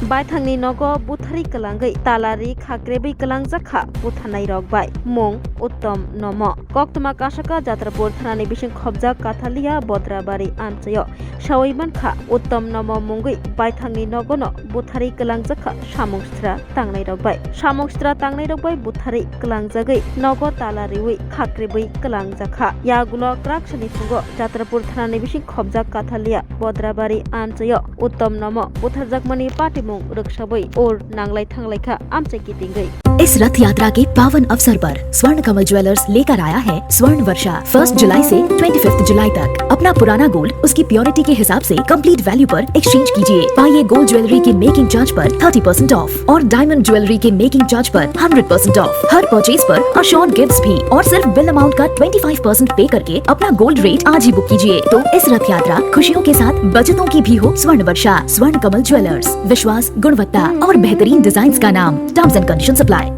बायथांनि नगो बुथारि कलांगै तालारि खाक्रेबै कलांजाखा बुथानाय रगबाय मुं उत्तम नम कक्तमा कासाका जात्रापुर थानानि बिसिं खबजा काथालिया बद्राबारि आमचायो सावैमानखा उत्तम नम मुंगै बायथांनि नगनो बुथारि कलांजाखा सामुंस्त्रा तांनाय रगबाय बुथारि कलांजागै नगो तालारिवै खाक्रेबै कलांजाखा यागुलो क्राक्सनि फुंगो जात्रापुर थानानि बिसिं खबजा काथालिया बद्राबारि आमचायो उत्तम नम बwtharjakkmani पाटिमुं रक्षाबै और नांगलाय थांलायखा आमचे गिदिंगै। इस रथ यात्रा के पावन अवसर पर स्वर्ण कमल ज्वेलर्स लेकर आया है स्वर्ण वर्षा 1 जुलाई से 25 जुलाई तक। अपना पुराना गोल्ड उसकी प्योरिटी के हिसाब से कंप्लीट वैल्यू पर एक्सचेंज कीजिए। पाइए गोल्ड ज्वेलरी के मेकिंग चार्ज पर 30% ऑफ और डायमंड ज्वेलरी के मेकिंग चार्ज पर 100% ऑफ। हर परचेज पर अश्योर्ड गिफ्ट्स भी और सिर्फ बिल अमाउंट का 25% पे करके अपना गोल्ड रेट आज ही बुक कीजिए। तो इस रथ यात्रा खुशियों के साथ बचतों की भी हो। स्वर्ण वर्षा स्वर्ण कमल ज्वेलर्स, विश्वास, गुणवत्ता और बेहतरीन डिजाइन का नाम। Terms and conditions apply.